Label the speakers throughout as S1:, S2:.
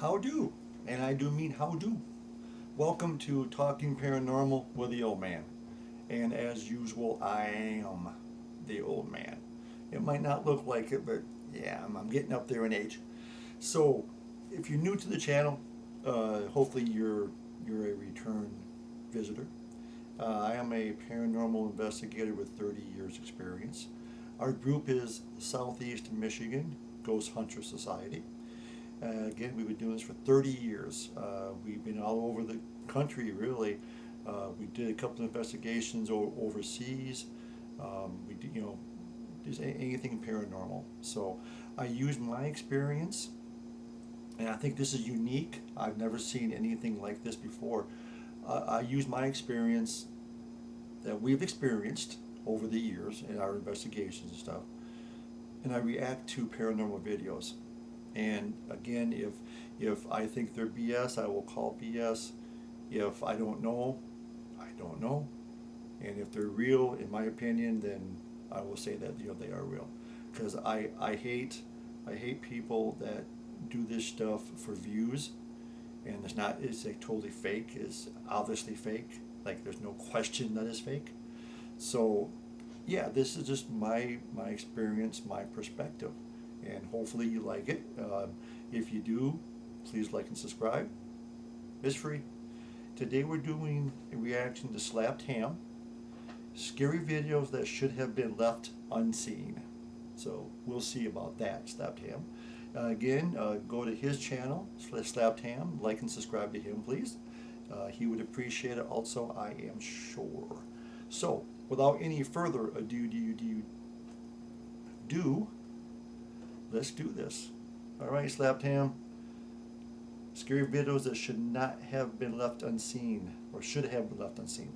S1: How do? And I do mean how do. Welcome to Talking Paranormal with the old man. And as usual, I am the old man. It might not look like it, but yeah, I'm getting up there in age. So, if you're new to the channel, hopefully you're a return visitor. I am a paranormal investigator with 30 years experience. Our group is Southeast Michigan Ghost Hunter Society. Again, we've been doing this for 30 years. We've been all over the country, really. We did a couple of investigations overseas. We did, just anything paranormal. So I use my experience, and I think this is unique. I've never seen anything like this before. I use my experience that we've experienced over the years in our investigations and stuff, and I react to paranormal videos. And again, if I think they're BS, I will call BS. If I don't know, I don't know. And if they're real, in my opinion, then I will say that they are real. Because I hate people that do this stuff for views, and it's like totally fake. It's obviously fake. Like there's no question that it's fake. So yeah, this is just my experience, my perspective. And hopefully you like it. If you do, please like and subscribe. It's free. Today we're doing a reaction to Slapped Ham. Scary videos that should have been left unseen. So we'll see about that, Slapped Ham. Again, go to his channel, Slapped Ham. Like and subscribe to him, please. He would appreciate it also, I am sure. So, without any further ado, let's do this. Alright, Slapped Ham. Scary videos that should not have been left unseen, or should have been left unseen.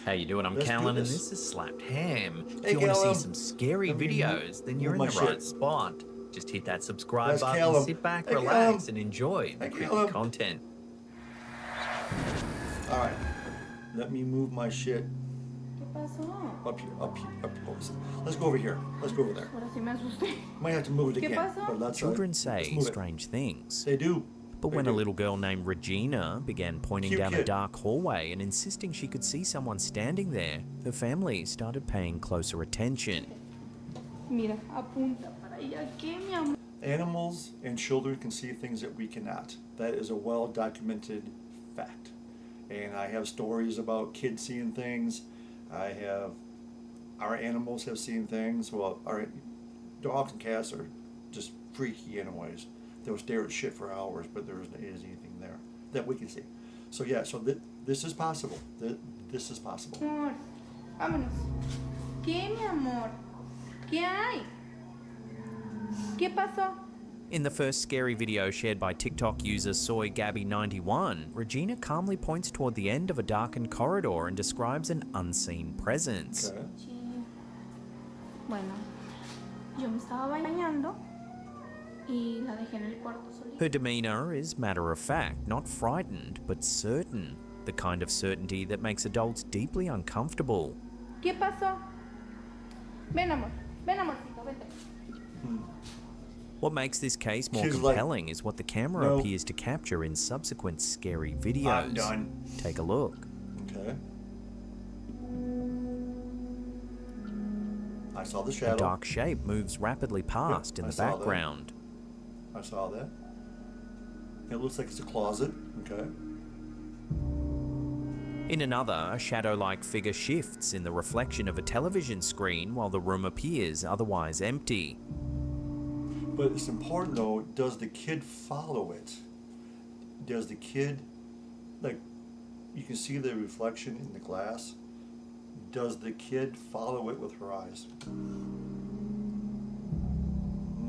S2: How you doing? I'm
S1: Let's do
S2: Callan, and
S1: this.
S2: this is Slapped Ham.
S1: Hey,
S2: If you want to
S1: Callum.
S2: see some scary videos, then you're in
S1: my
S2: the
S1: shit.
S2: right spot. Just hit that subscribe
S1: That's
S2: button,
S1: Callum.
S2: sit back,
S1: Hey,
S2: relax,
S1: Callum.
S2: and enjoy the
S1: Hey,
S2: creepy
S1: Callum.
S2: content.
S1: Alright, let me move my shit
S3: ¿Qué pasó?
S1: up here. Oh, let's go over here. Let's go over there.
S3: Ahora sí me asusté.
S1: Might have to move it
S3: ¿Qué
S1: again.
S3: pasó?
S1: But let's,
S2: Children
S1: let's
S2: say
S1: move it.
S2: strange things.
S1: They do.
S2: But
S1: They
S2: when
S1: do.
S2: a little girl named Regina began pointing
S1: Cute
S2: down a
S1: kid.
S2: dark hallway and insisting she could see someone standing there, her family started paying closer attention.
S3: Mira, apunta para allá. ¿Qué, mi amor?
S1: Animals and children can see things that we cannot. That is a well-documented fact. And I have stories about kids seeing things. Our animals have seen things. Well, our dogs and cats are just freaky anyways. They'll stare at shit for hours, but there isn't anything there that we can see. So yeah, this is possible. This is possible.
S3: Amor, vámonos. ¿Qué, mi amor? ¿Qué hay? ¿Qué pasó?
S2: In the first scary video shared by TikTok user SoyGabby91, Regina calmly points toward the end of a darkened corridor and describes an unseen presence.
S1: Okay.
S3: Sí. Bueno, yo me estaba bañando y la dejé en el cuarto solita.
S2: Her demeanor is matter of fact, not frightened, but certain. The kind of certainty that makes adults deeply uncomfortable.
S3: ¿Qué pasó? Ven, amor. Ven, amorcito, vente.
S2: What makes this case more
S1: She's like,
S2: compelling is what the camera
S1: "No.
S2: appears to capture in subsequent scary videos.
S1: I'm done.
S2: Take a look.
S1: Okay. I saw the
S2: A
S1: shadow.
S2: dark shape moves rapidly past in
S1: I
S2: the
S1: saw that.
S2: background.
S1: I saw that. It looks like it's a closet. Okay.
S2: In another, a shadow-like figure shifts in the reflection of a television screen while the room appears otherwise empty.
S1: But it's important though, does the kid follow it? Does the kid, like, you can see the reflection in the glass. Does the kid follow it with her eyes?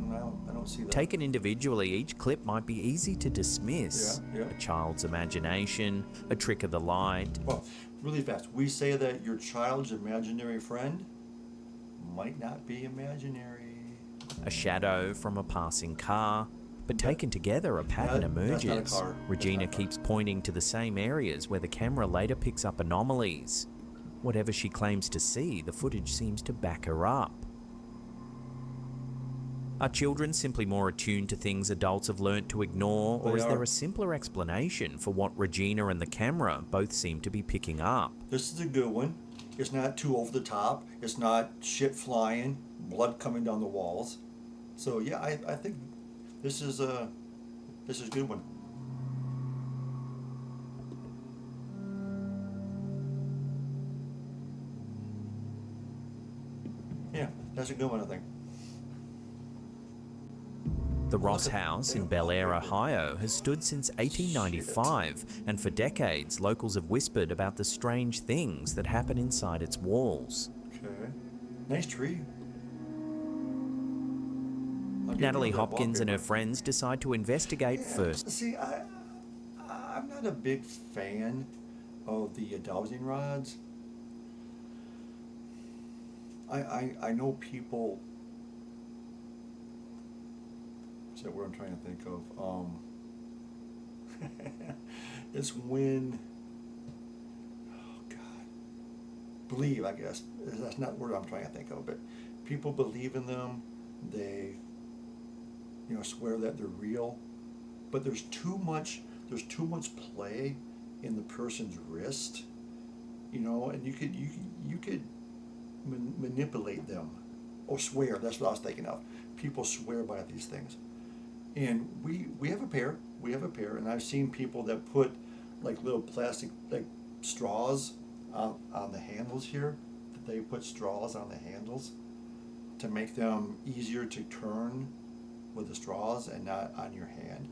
S1: I don't see that.
S2: Taken individually, each clip might be easy to dismiss.
S1: Yeah, yeah.
S2: A child's imagination, a trick of the light.
S1: Well, really fast. We say that your child's imaginary friend might not be imaginary.
S2: A shadow from a passing car, but taken together a pattern
S1: That's not a
S2: emerges.
S1: car.
S2: Regina
S1: That's not a car.
S2: keeps pointing to the same areas where the camera later picks up anomalies. Whatever she claims to see, the footage seems to back her up. Are children simply more attuned to things adults have learnt to ignore, or is there a simpler explanation for what Regina and the camera both seem to be picking up?
S1: This is a good one. It's not too over the top. It's not shit flying, blood coming down the walls. So yeah, I think this is a good one. Yeah, that's a good one, I think.
S2: The Ross House in Bel Air, Ohio, has stood since 1895, and for decades, locals have whispered about the strange things that happen inside its walls.
S1: Okay. Nice tree.
S2: Natalie Hopkins and her friends decide to investigate first.
S1: See, I'm not a big fan of the dowsing rods. I know people. Is that what I'm trying to think of? It's when, oh God, believe, I guess. That's not the word I'm trying to think of, but people believe in them. They, swear that they're real, but there's too much play in the person's wrist, and you could manipulate them, or swear. That's what I was thinking of. People swear by these things. And we have a pair, and I've seen people that put like little plastic like straws on the handles here. That they put straws on the handles to make them easier to turn with the straws and not on your hand.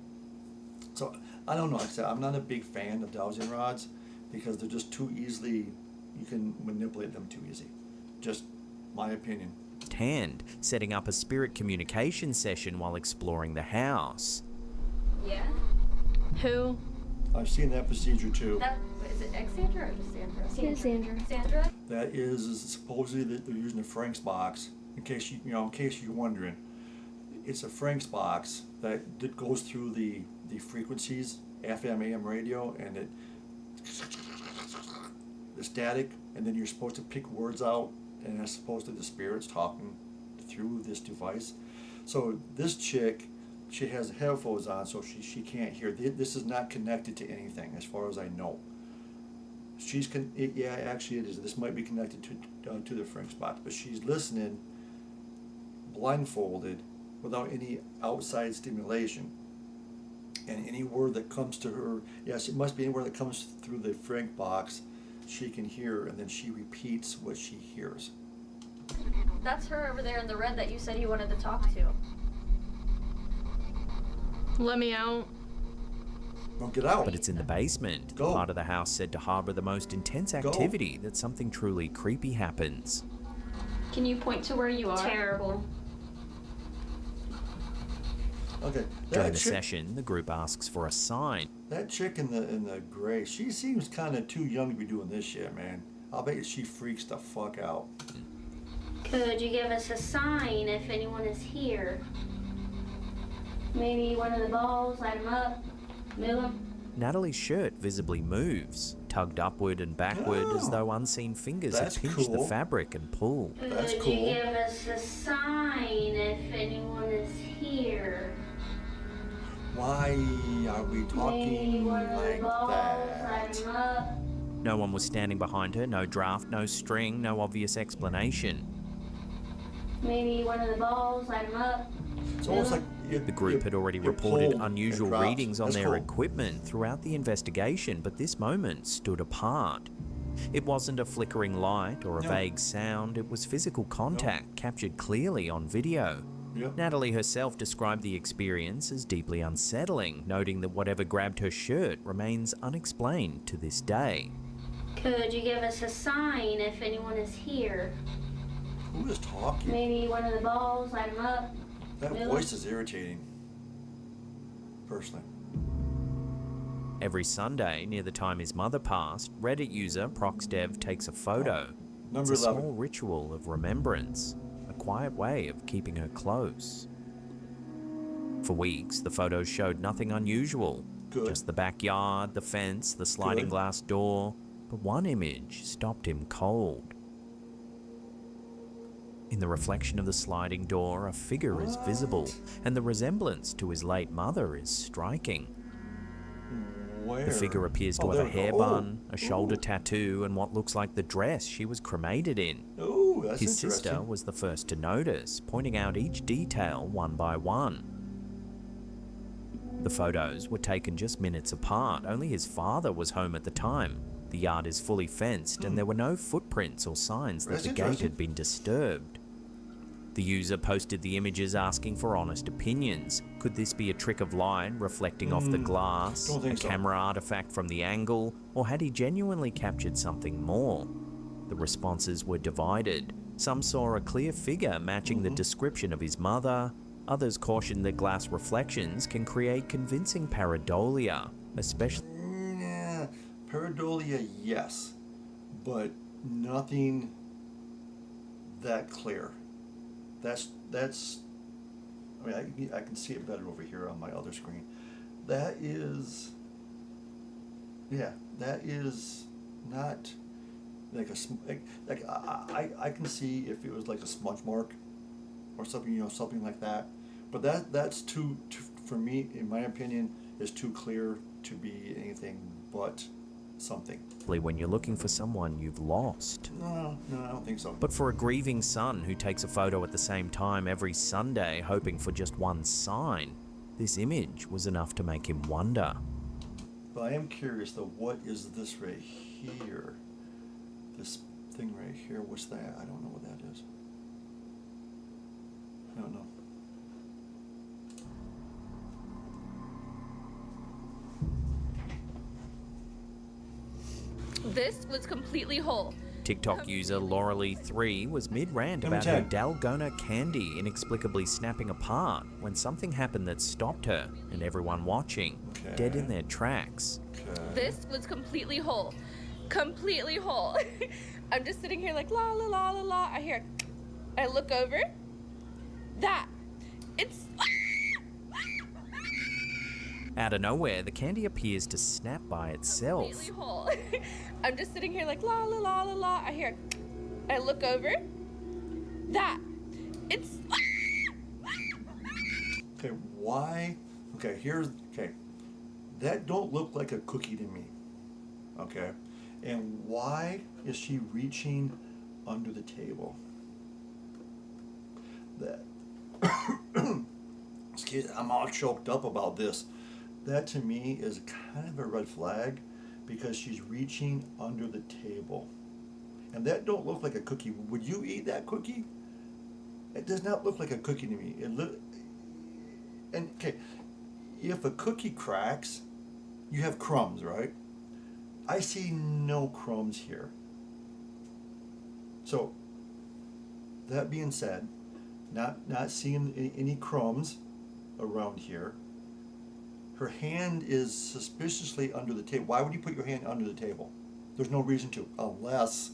S1: So I don't know. Like I said, I'm not a big fan of dowsing rods because they're just too easily, you can manipulate them too easy. Just my opinion.
S2: Hand, setting up a spirit communication session while exploring the house.
S4: Yeah. Who?
S1: I've seen that procedure too.
S4: Is it Sandra or just Sandra?
S3: Sandra.
S4: Sandra?
S1: That is supposedly that they're using a Frank's box. In case you're wondering, it's a Frank's box that goes through the frequencies, FM, AM radio, and the static, and then you're supposed to pick words out, and that's supposed to the spirits talking through this device. So this chick, she has headphones on, so she can't hear. This is not connected to anything, as far as I know. Yeah, actually it is. This might be connected to the Frank's box, but she's listening blindfolded without any outside stimulation. And any word that comes to her, yes, it must be any word that comes through the Frank box, she can hear, and then she repeats what she hears.
S4: That's her over there in the red that you said you wanted to talk to.
S5: Let me out.
S1: Don't get out.
S2: But it's in the basement,
S1: Go.
S2: part of the house said to harbour the most intense activity that something truly creepy happens.
S3: Can you point to where you are?
S4: Terrible.
S1: Okay.
S2: During the session, the group asks for a sign.
S1: That chick in the gray, she seems kind of too young to be doing this shit, man. I'll bet you she freaks the fuck out.
S6: Could you give us a sign if anyone is here? Maybe one of the balls, light them up, move them.
S2: Natalie's shirt visibly moves, tugged upward and backward as though unseen fingers have
S1: That's
S2: pinched the
S1: cool.
S2: fabric and pulled.
S1: That's
S6: Could
S1: cool.
S6: you give us a sign if anyone is here?
S1: Why are we
S6: Maybe
S1: talking
S6: one of the
S1: like
S6: balls, light
S1: that?
S6: them up.
S2: No one was standing behind her, no draft, no string, no obvious explanation.
S6: Maybe one of the balls, light them up.
S1: It's almost like
S2: The group had already reported unusual readings on
S1: That's
S2: their
S1: cool.
S2: equipment throughout the investigation, but this moment stood apart. It wasn't a flickering light or a
S1: No.
S2: vague sound, it was physical contact captured clearly on video.
S1: Yep.
S2: Natalie herself described the experience as deeply unsettling, noting that whatever grabbed her shirt remains unexplained to this day.
S6: Could you give us a sign if anyone is here?
S1: Who is talking?
S6: Maybe one of the balls, light them up.
S1: That voice is irritating. Personally.
S2: Every Sunday, near the time his mother passed, Reddit user ProxDev takes a photo.
S1: Number
S2: It's a
S1: 11.
S2: small ritual of remembrance, a quiet way of keeping her close. For weeks, the photos showed nothing unusual.
S1: Good.
S2: Just the backyard, the fence, the sliding
S1: Good.
S2: glass door. But one image stopped him cold. In the reflection of the sliding door, a figure is visible, and the resemblance to his late mother is striking.
S1: Where?
S2: The figure appears to have
S1: there
S2: a
S1: we go.
S2: hair bun, a shoulder
S1: Ooh.
S2: tattoo, and what looks like the dress she was cremated in.
S1: Ooh, that's
S2: His
S1: interesting.
S2: sister was the first to notice, pointing out each detail one by one. The photos were taken just minutes apart. Only his father was home at the time. The yard is fully fenced, and there were no footprints or signs that
S1: That's
S2: the gate
S1: interesting.
S2: had been disturbed. The user posted the images asking for honest opinions. Could this be a trick of light reflecting off the glass,
S1: Don't
S2: a
S1: think so.
S2: camera artifact from the angle, or had he genuinely captured something more? The responses were divided. Some saw a clear figure matching the description of his mother. Others cautioned that glass reflections can create convincing pareidolia, especially
S1: Yeah, pareidolia, yes, but nothing that clear. That's. I mean, I can see it better over here on my other screen. That is. Yeah, that is not like I can see if it was like a smudge mark or something, something like that. But that's too for me, in my opinion, is too clear to be anything but something.
S2: when you're looking for someone you've lost.
S1: No, I don't think so.
S2: But for a grieving son who takes a photo at the same time every Sunday hoping for just one sign, this image was enough to make him wonder.
S1: But I am curious though, what is this right here? This thing right here, what's that? I don't know what that is. I don't know.
S3: This was completely whole.
S2: TikTok user Lauralee3 was mid-rant
S1: Number
S2: about her
S1: 10.
S2: Dalgona candy inexplicably snapping apart when something happened that stopped her and everyone watching,
S1: Okay.
S2: dead in their tracks.
S1: Okay.
S3: This was completely whole. Completely whole. I'm just sitting here like la la la la la. I hear, I look over. That. It's.
S2: Out of nowhere, the candy appears to snap by itself.
S3: Completely whole. I'm just sitting here like la la la la la. I hear, I look over. That. It's.
S1: Okay, why? Okay. That don't look like a cookie to me. Okay. And why is she reaching under the table? That. Excuse me, I'm all choked up about this. That to me is kind of a red flag because she's reaching under the table. And that don't look like a cookie. Would you eat that cookie? It does not look like a cookie to me. And okay, if a cookie cracks, you have crumbs, right? I see no crumbs here. So, that being said, not seeing any crumbs around here. Her hand is suspiciously under the table. Why would you put your hand under the table? There's no reason to, unless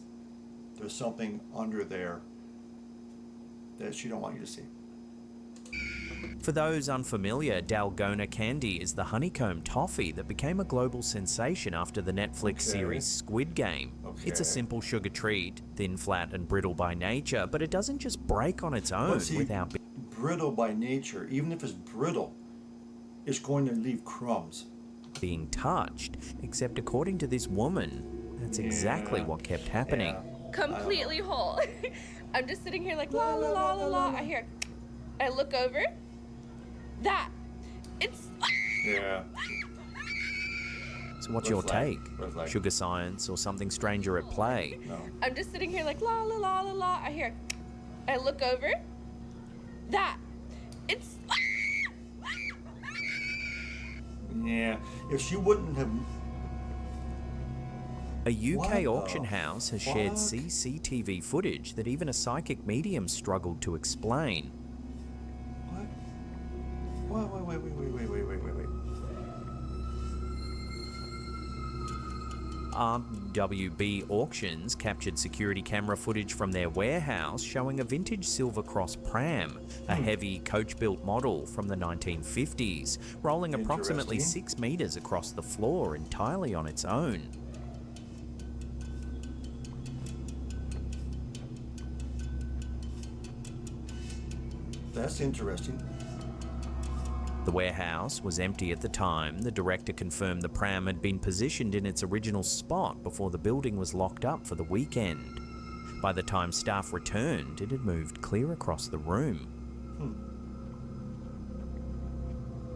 S1: there's something under there that she don't want you to see.
S2: For those unfamiliar, Dalgona candy is the honeycomb toffee that became a global sensation after the Netflix series Squid Game. It's a
S1: Okay.
S2: simple sugar treat, thin, flat, and brittle by nature, but it doesn't just break on its own
S1: But see,
S2: without
S1: brittle by nature, even if it's brittle, it's going to leave crumbs.
S2: being touched. Except according to this woman, that's exactly
S1: Yeah.
S2: what kept happening.
S1: Yeah.
S3: Completely whole. I'm just sitting here like la la la la la. I hear, I look over. That. It's.
S1: Yeah.
S2: So what's
S1: Red
S2: your
S1: flag.
S2: take?
S1: Red flag.
S2: Sugar science or something stranger at play?
S1: No.
S3: I'm just sitting here like la la la la la. I hear, I look over. That. It's.
S1: Yeah. If she wouldn't have.
S2: A UK
S1: What the
S2: auction house has shared
S1: fuck?
S2: CCTV footage that even a psychic medium struggled to explain.
S1: What? Wait.
S2: RWB Auctions captured security camera footage from their warehouse showing a vintage Silver Cross pram, a heavy coach-built model from the 1950s, rolling approximately
S1: Interesting.
S2: 6 meters across the floor entirely on its own.
S1: That's interesting.
S2: The warehouse was empty at the time. The director confirmed the pram had been positioned in its original spot before the building was locked up for the weekend. By the time staff returned, it had moved clear across the room.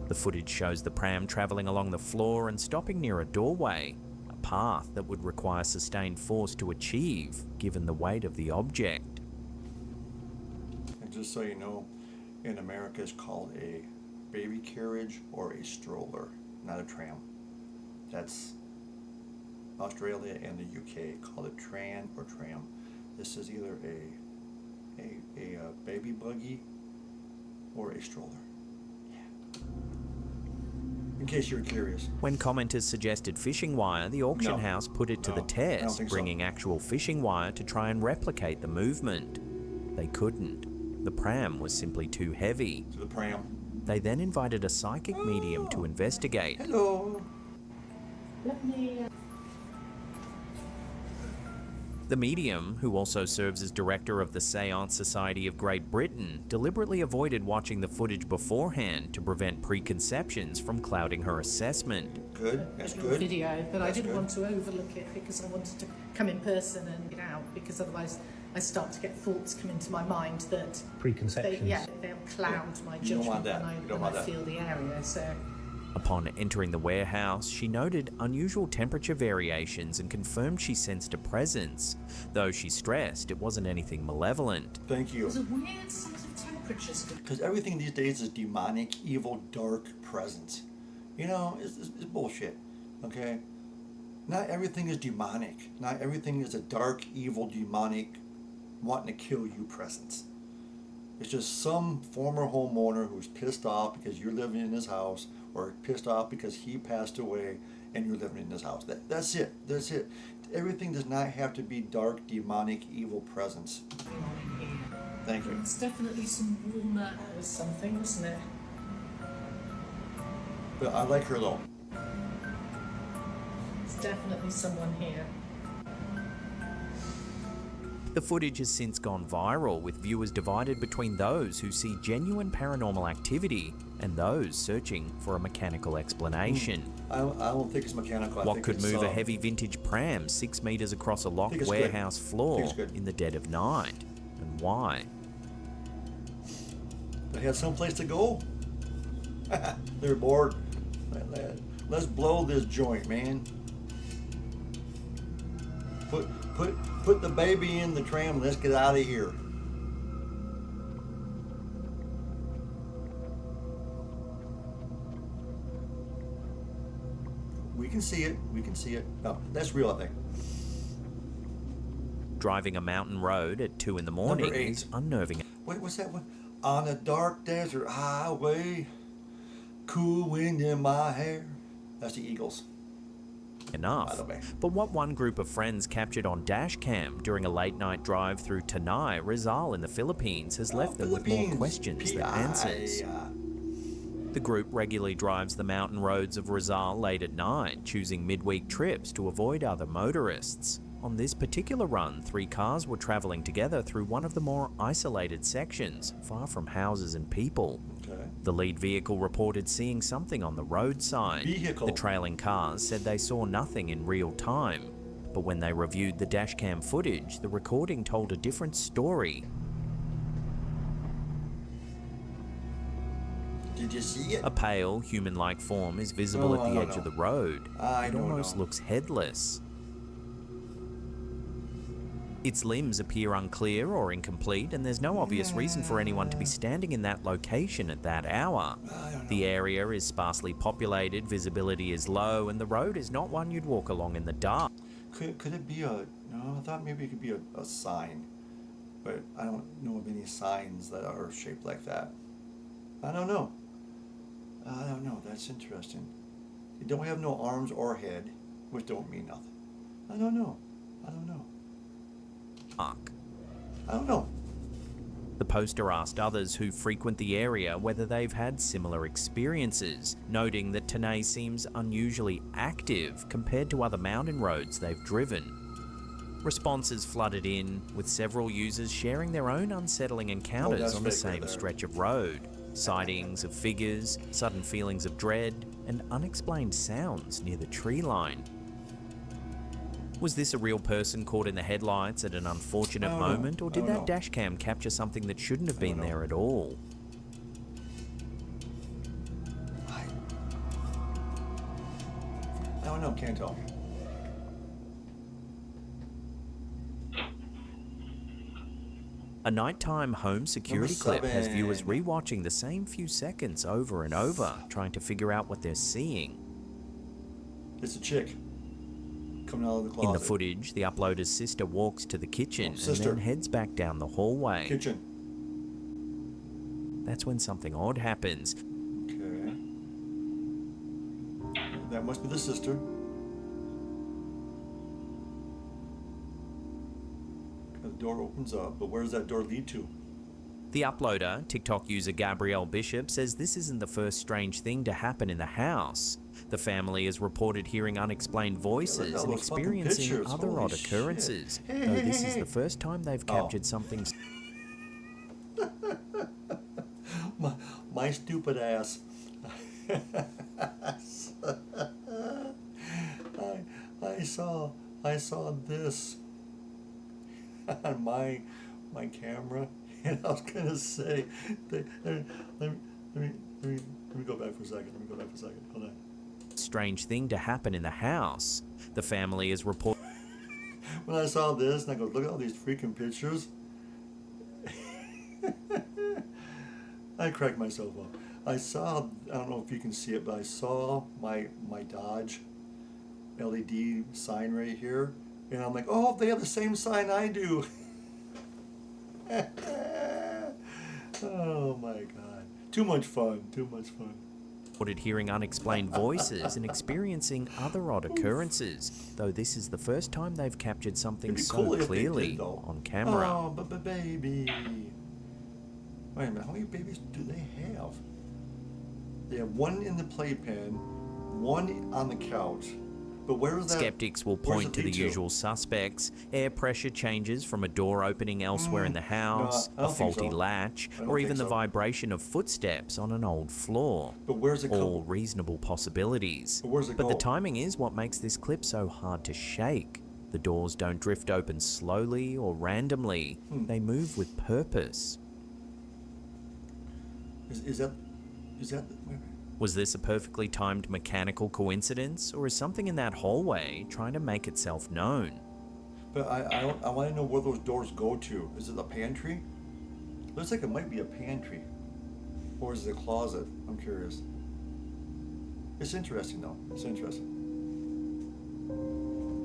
S2: The footage shows the pram travelling along the floor and stopping near a doorway, a path that would require sustained force to achieve, given the weight of the object.
S1: And just so you know, in America it's called a baby carriage or a stroller, not a tram. That's Australia and the UK call it tran or tram. This is either a baby buggy or a stroller. In case you're curious.
S2: When commenters suggested fishing wire, the auction
S1: No.
S2: house put it to
S1: No,
S2: the
S1: I don't
S2: test,
S1: think so.
S2: bringing actual fishing wire to try and replicate the movement. They couldn't. The pram was simply too heavy.
S1: To the pram.
S2: They then invited a psychic medium to investigate.
S1: Hello.
S2: The medium, who also serves as director of the Seance Society of Great Britain, deliberately avoided watching the footage beforehand to prevent preconceptions from clouding her assessment.
S1: Good. That's
S5: little
S1: good.
S5: video, but I
S1: That's
S5: didn't
S1: good.
S5: want to overlook it because I wanted to come in person and get out, because otherwise I start to get thoughts come into my mind that
S7: Preconceptions.
S5: they'll cloud my
S1: You don't want
S5: judgment
S1: that.
S5: when
S1: You don't
S5: I
S1: want that.
S5: feel the area. So
S2: Upon entering the warehouse, she noted unusual temperature variations and confirmed she sensed a presence. Though she stressed it wasn't anything malevolent.
S1: Thank you.
S5: there's a weird sense of temperatures.
S1: Because everything these days is demonic, evil, dark presence. You know, it's bullshit. Okay? Not everything is demonic. Not everything is a dark, evil, demonic, wanting to kill you presence. It's just some former homeowner who's pissed off because you're living in his house, or pissed off because he passed away and you're living in his house. That's it. That's it. Everything does not have to be dark, demonic, evil presence. Thank you.
S5: It's definitely some walnut or something, wasn't it?
S1: But I like her though.
S5: It's definitely someone here.
S2: The footage has since gone viral, with viewers divided between those who see genuine paranormal activity and those searching for a mechanical explanation.
S1: I don't think it's mechanical. I
S2: What
S1: think
S2: could
S1: it's,
S2: move a heavy vintage pram 6 meters across a locked
S1: think it's good.
S2: warehouse floor
S1: think it's good.
S2: in the dead of night? And why?
S1: They had someplace to go. They're bored. Let's blow this joint, man. Put the baby in the tram and let's get out of here. We can see it. We can see it. No, that's real, I think.
S2: Driving a mountain road at 2 in the morning
S1: Number 8.
S2: is unnerving
S1: What's that one? On a dark desert highway, cool wind in my hair. That's the Eagles.
S2: enough.
S1: By the way.
S2: But what one group of friends captured on dash cam during a late night drive through Tanay, Rizal in the Philippines has left them with more
S1: Philippines.
S2: questions than
S1: PI,
S2: answers. The group regularly drives the mountain roads of Rizal late at night, choosing midweek trips to avoid other motorists. On this particular run, 3 cars were travelling together through one of the more isolated sections, far from houses and people.
S1: Okay.
S2: The lead vehicle reported seeing something on the roadside.
S1: Vehicle.
S2: The trailing cars said they saw nothing in real time. But when they reviewed the dashcam footage, the recording told a different story.
S1: Did you see it?
S2: A pale, human-like form is visible
S1: Oh,
S2: at
S1: I
S2: the
S1: don't
S2: edge of
S1: know.
S2: the road.
S1: I
S2: It
S1: don't
S2: almost
S1: know.
S2: looks headless. Its limbs appear unclear or incomplete, and there's no obvious reason for anyone to be standing in that location at that hour.
S1: I don't know.
S2: The area is sparsely populated, visibility is low, and the road is not one you'd walk along in the dark.
S1: Could it be a... No, I thought maybe it could be a sign. But I don't know of any signs that are shaped like that. I don't know. I don't know. That's interesting. It don't have no arms or head, which don't mean nothing. I don't know. I don't know. I don't know.
S2: The poster asked others who frequent the area whether they've had similar experiences, noting that Tanay seems unusually active compared to other mountain roads they've driven. Responses flooded in, with several users sharing their own unsettling encounters
S1: that's
S2: on the
S1: fake right
S2: same
S1: there.
S2: stretch of road. Sightings of figures, sudden feelings of dread, and unexplained sounds near the tree line. Was this a real person caught in the headlights at an unfortunate
S1: I don't know.
S2: moment, or
S1: I
S2: did
S1: don't
S2: that
S1: know.
S2: dashcam capture something that shouldn't have
S1: I don't
S2: been
S1: know.
S2: there at all?
S1: I don't know, can't tell.
S2: A nighttime home security clip has viewers
S1: 7.
S2: rewatching the same few seconds over and over, trying to figure out what they're seeing.
S1: It's a chick coming out of the closet.
S2: In the footage, the uploader's sister walks to the kitchen and
S1: sister.
S2: then heads back down the hallway.
S1: Kitchen.
S2: That's when something odd happens.
S1: Okay. That must be the sister. The door opens up, but where does that door lead to?
S2: The uploader, TikTok user Gabrielle Bishop, says this isn't the first strange thing to happen in the house. The family has reported hearing unexplained voices
S1: all
S2: and
S1: those fucking
S2: experiencing
S1: pictures.
S2: other
S1: Holy
S2: odd
S1: shit.
S2: occurrences,
S1: Hey,
S2: though
S1: hey,
S2: this
S1: hey,
S2: is
S1: hey.
S2: the first time they've captured something.
S1: My stupid ass. I saw this on my camera, and I was gonna say, let me go back for a second. Hold on.
S2: Strange thing to happen in the house. The family is reported.
S1: When I saw this, and I go, look at all these freaking pictures. I cracked myself up. I don't know if you can see it, but I saw my Dodge LED sign right here, and I'm like, oh, they have the same sign I do. Oh my God. Too much fun.
S2: Reported hearing unexplained voices and experiencing other odd occurrences, though this is the first time they've captured something
S1: It'd be
S2: so
S1: cool if they
S2: clearly
S1: did, though.
S2: on camera.
S1: Oh, but baby. Wait a minute, how many babies do they have? They have one in the playpen, one on the couch. But where is that?
S2: Skeptics will
S1: where's
S2: point
S1: it
S2: to the
S1: lead
S2: usual suspects: air pressure changes from a door opening elsewhere in the house,
S1: I
S2: a
S1: don't think
S2: faulty
S1: so.
S2: latch,
S1: I don't
S2: or
S1: think
S2: even the
S1: so.
S2: vibration of footsteps on an old floor.
S1: But where's it
S2: All
S1: go?
S2: reasonable possibilities.
S1: But where's it
S2: But the
S1: go?
S2: timing is what makes this clip so hard to shake. The doors don't drift open slowly or randomly. They move with purpose.
S1: Is that
S2: Was this a perfectly timed mechanical coincidence, or is something in that hallway trying to make itself known?
S1: But I want to know where those doors go to. Is it the pantry? Looks like it might be a pantry. Or is it a closet? I'm curious. It's interesting though. It's interesting.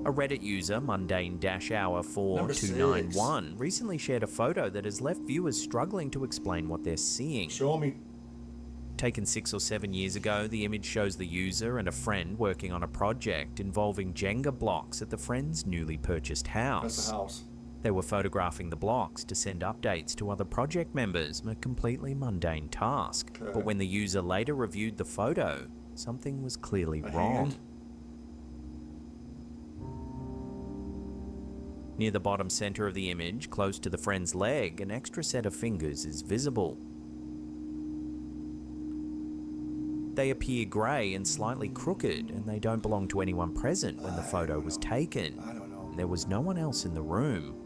S2: A Reddit user, mundane-hour4291, recently shared a photo that has left viewers struggling to explain what they're seeing.
S1: Show me.
S2: Taken 6 or 7 years ago, the image shows the user and a friend working on a project involving Jenga blocks at the friend's newly purchased house.
S1: That's the house.
S2: They were photographing the blocks to send updates to other project members, a completely mundane task.
S1: Okay.
S2: But when the user later reviewed the photo, something was clearly
S1: A
S2: wrong.
S1: hand?
S2: Near the bottom center of the image, close to the friend's leg, an extra set of fingers is visible. They appear grey and slightly crooked, and they don't belong to anyone present when the photo was taken.
S1: I don't know.
S2: There was no one else in the room.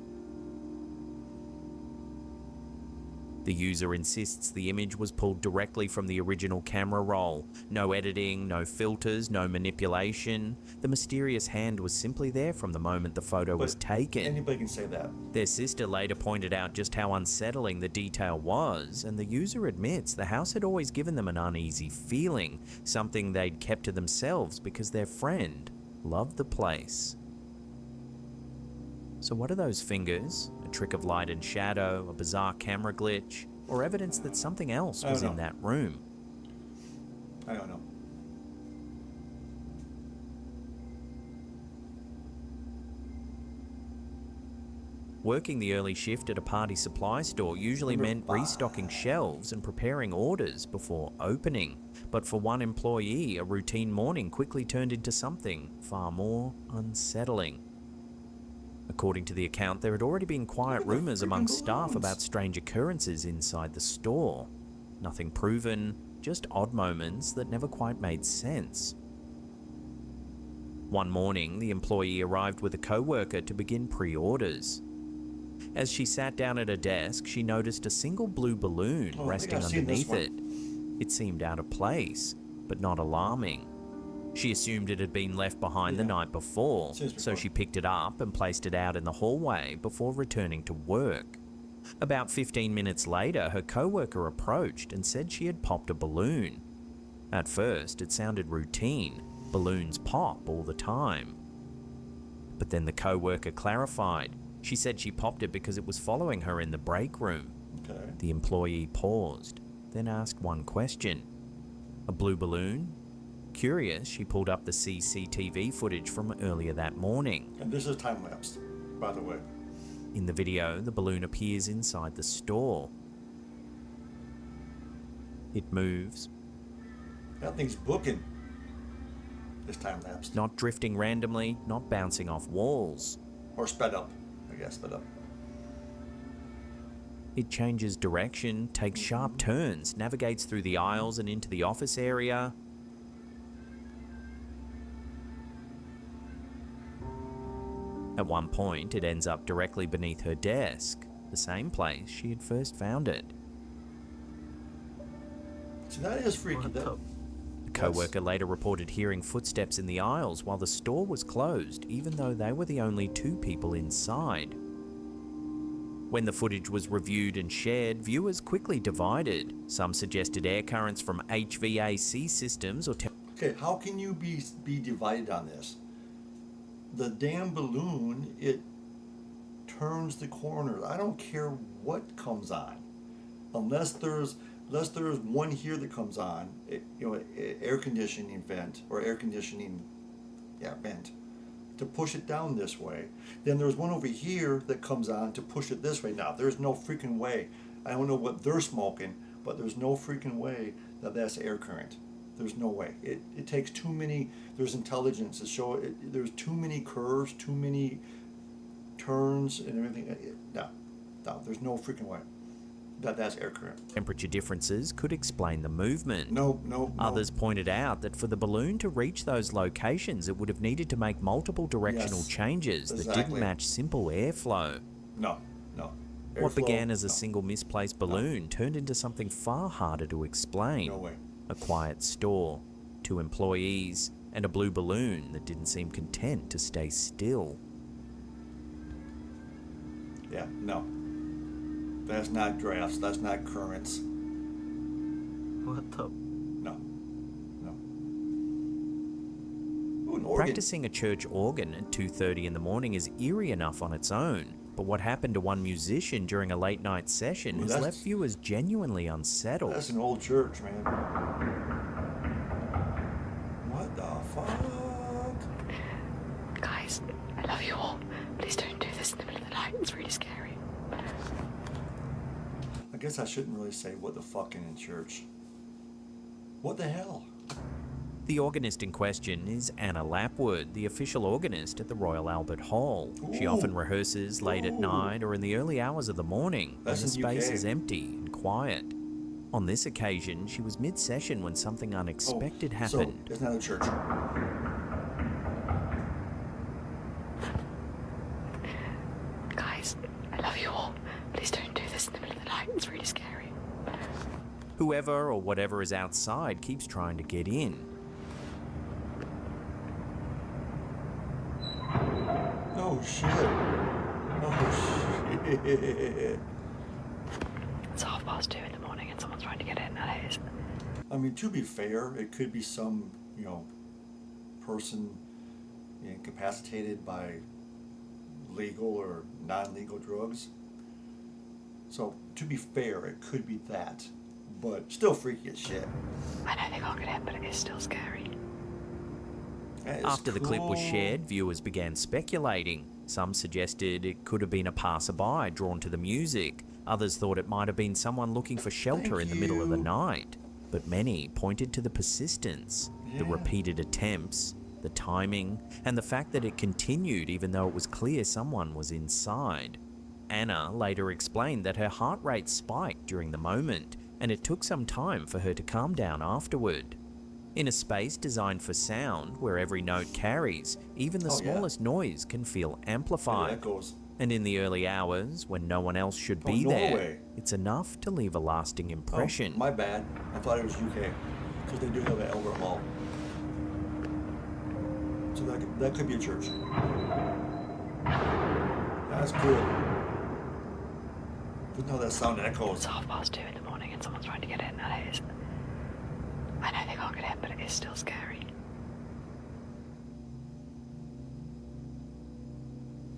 S2: The user insists the image was pulled directly from the original camera roll. No editing, no filters, no manipulation. The mysterious hand was simply there from the moment the photo was
S1: But
S2: taken.
S1: Anybody can say that.
S2: Their sister later pointed out just how unsettling the detail was, and the user admits the house had always given them an uneasy feeling, something they'd kept to themselves because their friend loved the place. So what are those fingers? A trick of light and shadow, a bizarre camera glitch, or evidence that something else
S1: I
S2: was
S1: don't
S2: in
S1: know.
S2: that room?
S1: I don't know.
S2: Working the early shift at a party supply store usually
S1: Number
S2: meant
S1: 5.
S2: restocking shelves and preparing orders before opening. But for one employee, a routine morning quickly turned into something far more unsettling. According to the account, there had already been quiet
S1: Look at the
S2: rumors
S1: freaking
S2: among staff
S1: balloons.
S2: about strange occurrences inside the store. Nothing proven, just odd moments that never quite made sense. One morning, the employee arrived with a co-worker to begin pre-orders. As she sat down at her desk, she noticed a single blue balloon
S1: Oh, I think
S2: resting
S1: I've seen this
S2: underneath it. It seemed out of place, but not alarming. She assumed it had been left behind the
S1: Yeah.
S2: night before,
S1: Seems
S2: so
S1: before.
S2: she picked it up and placed it out in the hallway before returning to work. About 15 minutes later, her co-worker approached and said she had popped a balloon. At first, it sounded routine. Balloons pop all the time. But then the co-worker clarified. She said she popped it because it was following her in the break room.
S1: Okay.
S2: The employee paused, then asked one question. A blue balloon? Curious, she pulled up the CCTV footage from earlier that morning.
S1: And this is time-lapsed, by the way.
S2: In the video, the balloon appears inside the store. It moves,
S1: That thing's booking. This time-lapsed.
S2: not drifting randomly, not bouncing off walls.
S1: Or sped up. I guess sped up.
S2: It changes direction, takes sharp turns, navigates through the aisles and into the office area. At one point, it ends up directly beneath her desk, the same place she had first found it.
S1: See, that is freaky.
S2: The co-worker later reported hearing footsteps in the aisles while the store was closed, even though they were the only two people inside. When the footage was reviewed and shared, viewers quickly divided. Some suggested air currents from HVAC systems or
S1: Okay, how can you be divided on this? The damn balloon, it turns the corner. I don't care what comes on, unless there's one here that comes on, air conditioning vent or air conditioning, vent, to push it down this way. Then there's one over here that comes on to push it this way. Now there's no freaking way. I don't know what they're smoking, but there's no freaking way that that's air current. There's no way. It takes too many. There's intelligence to show it. There's too many curves, too many turns, and everything. No, there's no freaking way that that's air current.
S2: temperature differences could explain the movement.
S1: No.
S2: Others pointed out that for the balloon to reach those locations, it would have needed to make multiple directional
S1: Yes,
S2: changes that didn't
S1: exactly.
S2: match simple airflow.
S1: No.
S2: What
S1: Airflow,
S2: began as a
S1: no.
S2: single misplaced balloon turned into something far harder to explain.
S1: No way.
S2: A quiet store, 2 employees, and a blue balloon that didn't seem content to stay still.
S1: Yeah, no. That's not drafts. That's not currents.
S7: What the?
S1: No. Ooh, an organ.
S2: Practicing a church organ at 2:30 in the morning is eerie enough on its own, but what happened to one musician during a late night session
S1: Ooh,
S2: has
S1: that's-
S2: left viewers genuinely unsettled.
S1: That's an old church, man. What the fuck?
S8: Guys, I love you all. Please don't do this in the middle of the night. It's really scary.
S1: I guess I shouldn't really say what the fucking in church. What the hell?
S2: The organist in question is Anna Lapwood, the official organist at the Royal Albert Hall. She
S1: Ooh.
S2: often rehearses late at
S1: Ooh.
S2: night or in the early hours of the morning when
S1: That's
S2: the
S1: in
S2: space
S1: UK.
S2: is empty and quiet. On this occasion, she was mid-session when something unexpected happened.
S1: So, it's not a church.
S8: Guys, I love you all. Please don't do this in the middle of the night. It's really scary.
S2: Whoever or whatever is outside keeps trying to get in.
S1: Oh shit. Oh shit.
S8: It's 2:30 in the morning and someone's trying to get in. That is.
S1: I mean, to be fair, it could be some, person incapacitated by legal or non-legal drugs. So, to be fair, it could be that. But still freaky as shit.
S8: I know they can't get in, but it is still scary.
S1: That is
S2: After the clip was
S1: cool.
S2: shared, viewers began speculating. Some suggested it could have been a passerby drawn to the music. Others thought it might have been someone looking for shelter
S1: Thank
S2: in the middle of the
S1: you.
S2: night. But many pointed to the persistence, the
S1: Yeah.
S2: repeated attempts, the timing, and the fact that it continued even though it was clear someone was inside. Anna later explained that her heart rate spiked during the moment, and it took some time for her to calm down afterward. In a space designed for sound, where every note carries, even the smallest noise can feel amplified.
S1: Echoes.
S2: And in the early hours, when no one else should be there, it's enough to leave a lasting impression.
S1: Oh, my bad. I thought it was UK, because they do have an Albert Hall. So that could be a church. That's cool. But no, that sound echoes.
S8: It's 2:30 in the morning and someone's trying to get in, and it is. I know they can't get in, but it is still scary.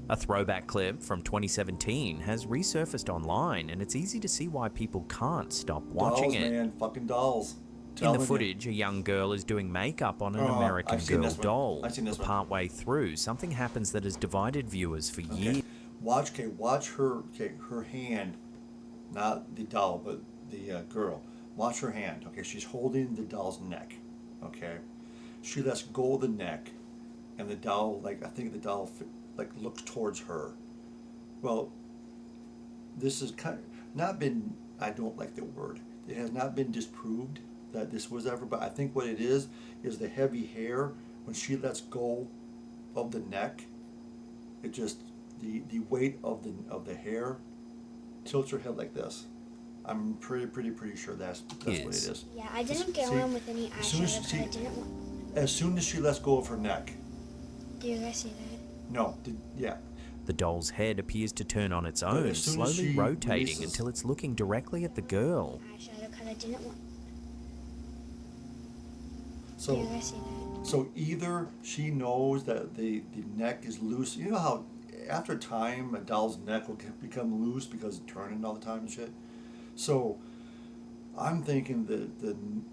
S2: A throwback clip from 2017 has resurfaced online, and it's easy to see why people can't stop watching
S1: Dolls,
S2: it.
S1: man. Fucking dolls.
S2: In the footage, a young girl is doing makeup on an American Girl doll.
S1: I've seen this one.
S2: Partway through, something happens that has divided viewers for years.
S1: Watch her hand, not the doll, but the girl. Watch her hand. Okay, she's holding the doll's neck. Okay, she lets go of the neck, and the doll, I think the doll, looks towards her. Well, this has not been. I don't like the word. It has not been disproved that this was ever, but I think what it is the heavy hair. When she lets go of the neck, it just the weight of the hair tilts her head like this. I'm pretty sure that's what it is.
S6: Yeah, I didn't go in with any eyeshadow because I didn't want.
S1: As soon as she lets go of her neck.
S6: Do you guys see that?
S1: No. Yeah.
S2: The doll's head appears to turn on its
S1: But
S2: own,
S1: as soon as
S2: slowly
S1: she
S2: rotating
S1: releases-
S2: until it's looking directly at the girl.
S6: Eyeshadow because I didn't want. Do
S1: So
S6: you guys see that?
S1: so either she knows that the neck is loose. You know how after time a doll's neck will become loose because it's turning all the time and shit. So I'm thinking that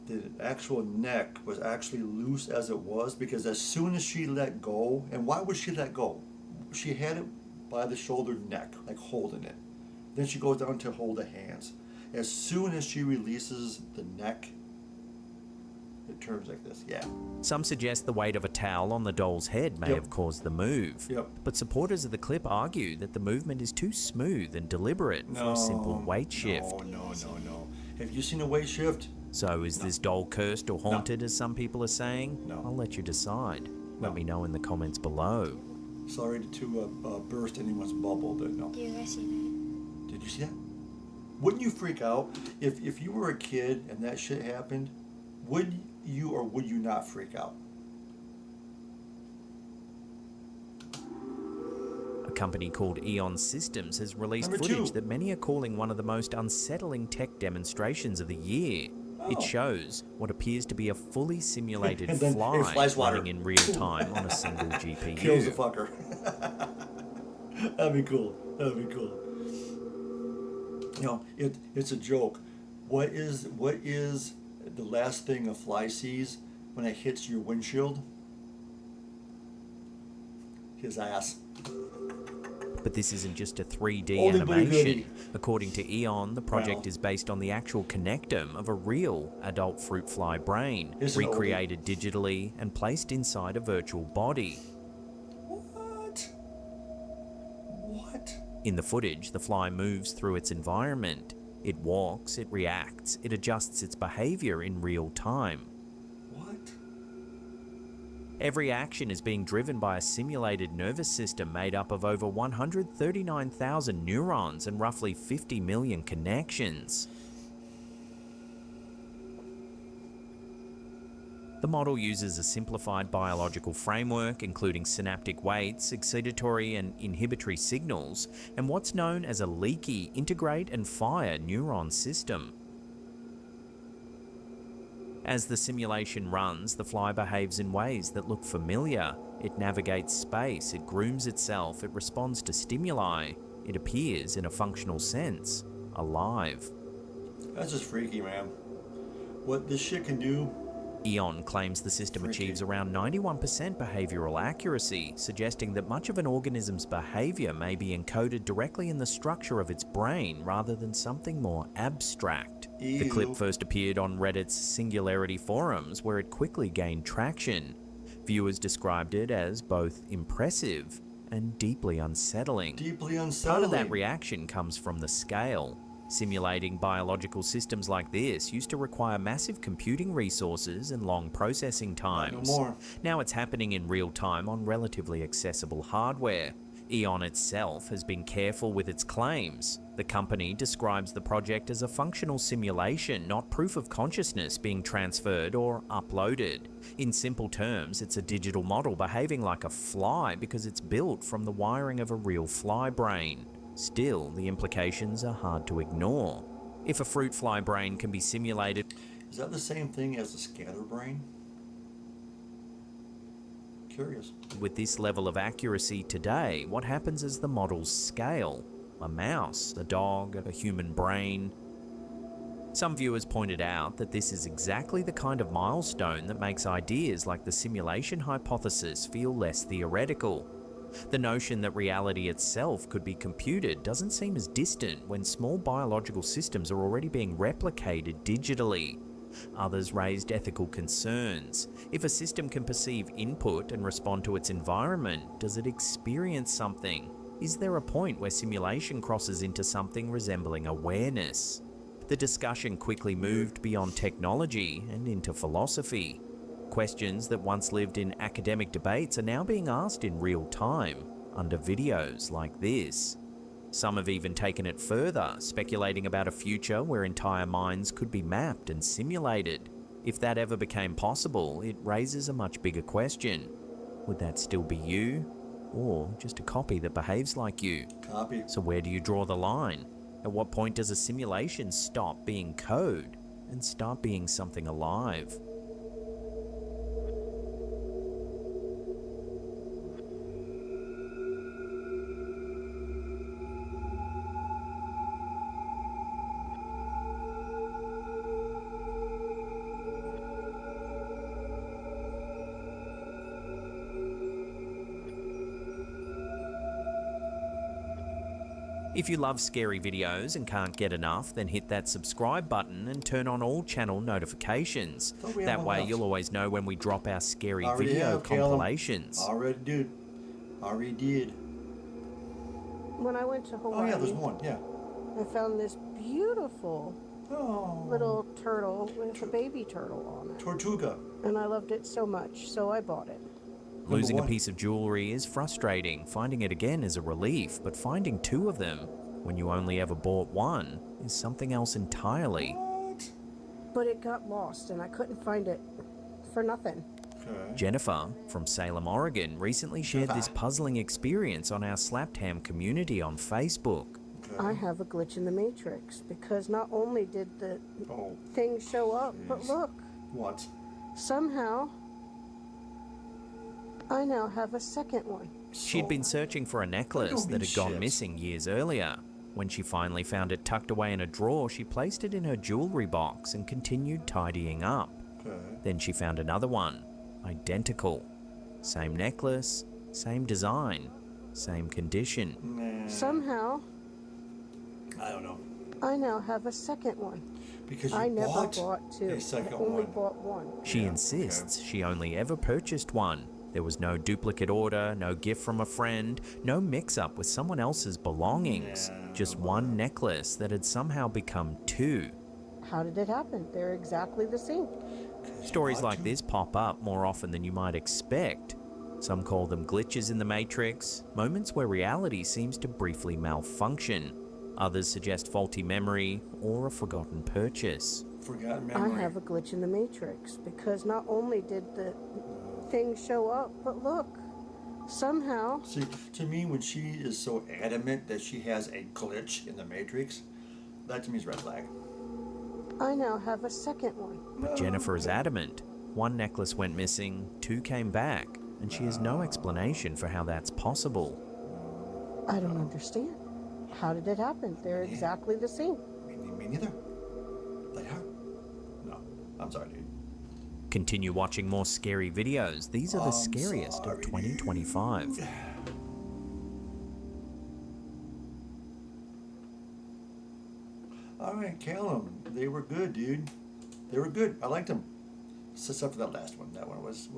S1: the actual neck was actually loose as it was, because as soon as she let go, and why would she let go? She had it by the shoulder neck, like holding it. Then she goes down to hold the hands. As soon as she releases the neck, it turns like this. Yeah.
S2: Some suggest the weight of a towel on the doll's head may
S1: Yep.
S2: have caused the move.
S1: Yep.
S2: But supporters of the clip argue that the movement is too smooth and deliberate for a simple weight shift.
S1: No. Have you seen a weight shift?
S2: So is this doll cursed or haunted, as some people are saying?
S1: No.
S2: I'll let you decide. Let
S1: No.
S2: me know in the comments below.
S1: Sorry to burst anyone's bubble, but no.
S6: Do you guys see that?
S1: Did you see that? Wouldn't you freak out if you were a kid and that shit happened? Would you or would you not freak out?
S2: A company called Eon Systems has released
S1: Number
S2: footage
S1: 2.
S2: that many are calling one of the most unsettling tech demonstrations of the year. It
S1: Oh.
S2: shows what appears to be a fully simulated
S1: And then it
S2: fly
S1: flies water.
S2: running in real time on a single GPU.
S1: Kills the fucker. That'd be cool. You know, it's a joke. What is the last thing a fly sees when it hits your windshield? His ass.
S2: But this isn't just a 3D
S1: Oldie but
S2: animation.
S1: goodie.
S2: According to Eon, the project
S1: Well.
S2: is based on the actual connectome of a real adult fruit fly brain,
S1: Isn't it oldie?
S2: recreated digitally and placed inside a virtual body.
S1: What?
S2: In the footage, the fly moves through its environment. It walks, it reacts, it adjusts its behavior in real time.
S1: What?
S2: Every action is being driven by a simulated nervous system made up of over 139,000 neurons and roughly 50 million connections. The model uses a simplified biological framework, including synaptic weights, excitatory and inhibitory signals, and what's known as a leaky integrate and fire neuron system. As the simulation runs, the fly behaves in ways that look familiar. It navigates space, it grooms itself, it responds to stimuli. It appears, in a functional sense, alive.
S1: That's just freaky, man. What this shit can do.
S2: Eon claims the system
S1: Freaky.
S2: achieves around 91% behavioral accuracy, suggesting that much of an organism's behavior may be encoded directly in the structure of its brain rather than something more abstract. The
S1: Ew.
S2: clip first appeared on Reddit's Singularity forums, where it quickly gained traction. Viewers described it as both impressive and deeply unsettling.
S1: Deeply
S2: Part
S1: unsettling.
S2: of that reaction comes from the scale. Simulating biological systems like this used to require massive computing resources and long processing times.
S1: No more.
S2: Now it's happening in real time on relatively accessible hardware. Eon itself has been careful with its claims. The company describes the project as a functional simulation, not proof of consciousness being transferred or uploaded. In simple terms, it's a digital model behaving like a fly because it's built from the wiring of a real fly brain. Still, the implications are hard to ignore. If a fruit fly brain can be simulated...
S1: Is that the same thing as the scatterbrain? Curious.
S2: With this level of accuracy today, what happens as the models scale? A mouse, a dog, a human brain. Some viewers pointed out that this is exactly the kind of milestone that makes ideas like the simulation hypothesis feel less theoretical. The notion that reality itself could be computed doesn't seem as distant when small biological systems are already being replicated digitally. Others raised ethical concerns. If a system can perceive input and respond to its environment, does it experience something? Is there a point where simulation crosses into something resembling awareness? The discussion quickly moved beyond technology and into philosophy. Questions that once lived in academic debates are now being asked in real time, under videos like this. Some have even taken it further, speculating about a future where entire minds could be mapped and simulated. If that ever became possible, it raises a much bigger question. Would that still be you? Or just a copy that behaves like you?
S1: Copy.
S2: So where do you draw the line? At what point does a simulation stop being code and start being something alive? If you love scary videos and can't get enough, then hit that subscribe button and turn on all channel notifications. That way you'll always know when we drop our scary video compilations.
S1: Already did. Already did.
S9: When I went to Hawaii,
S1: Oh yeah, there's one, yeah.
S9: I found this beautiful
S1: Oh.
S9: little turtle with a baby turtle on it.
S1: Tortuga.
S9: And I loved it so much, so I bought it.
S2: Losing a piece of jewelry is frustrating. Finding it again is a relief, but finding two of them, when you only ever bought one, is something else entirely.
S1: What?
S9: But it got lost and I couldn't find it for nothing.
S1: Okay.
S2: Jennifer, from Salem, Oregon, recently shared this puzzling experience on our Slaptam community on Facebook.
S9: I have a glitch in the matrix because not only did the thing show up, but look.
S1: What?
S9: Somehow, I now have a second one.
S2: She'd been searching for a necklace that had gone missing years earlier. When she finally found it tucked away in a drawer, she placed it in her jewelry box and continued tidying up. Then she found another one, identical. Same necklace, same design, same condition.
S9: Somehow,
S1: I don't know.
S9: I now have a second one.
S1: Because you
S9: I never
S1: bought
S9: bought two.
S1: a second
S9: I only
S1: one.
S9: bought one.
S2: She insists she only ever purchased one. There was no duplicate order, no gift from a friend, no mix-up with someone else's belongings. Just one necklace that had somehow become two.
S9: How did it happen? They're exactly the same.
S2: Stories like this pop up more often than you might expect. Some call them glitches in the Matrix, moments where reality seems to briefly malfunction. Others suggest faulty memory or a forgotten purchase.
S1: Forgotten memory.
S9: I have a glitch in the matrix because not only did the thing show up, but look, somehow.
S1: See, to me, when she is so adamant that she has a glitch in the Matrix, that to me is red flag.
S9: I now have a second one.
S2: But Jennifer is adamant. One necklace went missing, two came back, and she has no explanation for how that's possible.
S9: I don't understand. How did it happen? They're exactly the same.
S1: Me neither. They are. No, I'm sorry, dude.
S2: Continue watching more scary videos. These are the scariest of 2025.
S1: All right, Callum, they were good, dude. They were good. I liked them. except for that last one. That one was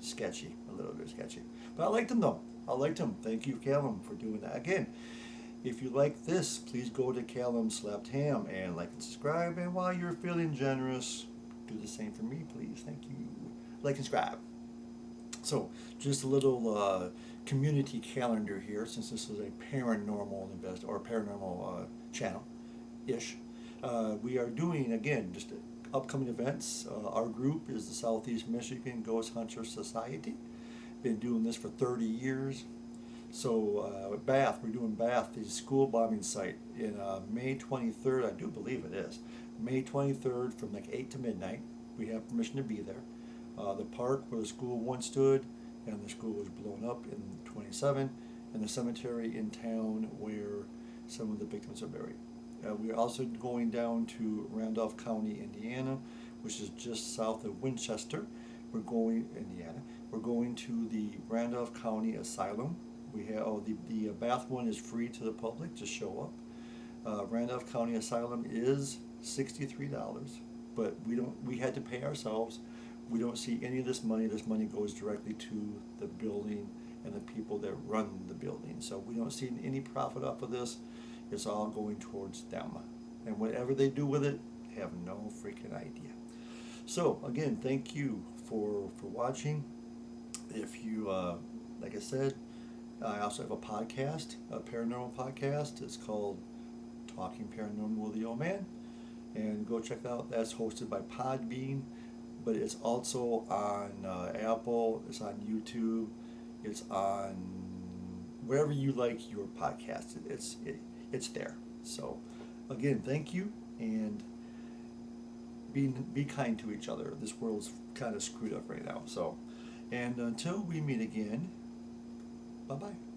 S1: sketchy, a little bit sketchy. But I liked them though. I liked them. Thank you, Callum, for doing that. Again, if you like this, please go to Callum Slapped Ham and like and subscribe. And while you're feeling generous, do the same for me, please. Thank you. Like and subscribe. So, just a little community calendar here, since this is a paranormal or paranormal channel, ish. We are doing again just upcoming events. Our group is the Southeast Michigan Ghost Hunter Society. Been doing this for 30 years. So Bath, we're doing Bath, the school bombing site in May 23rd. I do believe it is May 23rd from like 8 to midnight. We have permission to be there. The park where the school once stood, and the school was blown up in 27, and the cemetery in town where some of the victims are buried. We're also going down to Randolph County, Indiana, which is just south of Winchester. We're going to the Randolph County Asylum. We have the Bath one is free to the public. Just show up. Randolph County Asylum is $63, but we had to pay ourselves. We don't see any of this money. This money goes directly to the building and the people that run the building. So we don't see any profit off of this. It's all going towards them. And whatever they do with it, I have no freaking idea. So again, thank you for watching. If you, like I said, I also have a podcast, a paranormal podcast. It's called Talking Paranormal with the Old Man. And go check that out. That's hosted by Podbean. But it's also on Apple, it's on YouTube, it's on wherever you like your podcast. It's there. So, again, thank you, and be kind to each other. This world's kind of screwed up right now. So, and until we meet again, bye-bye.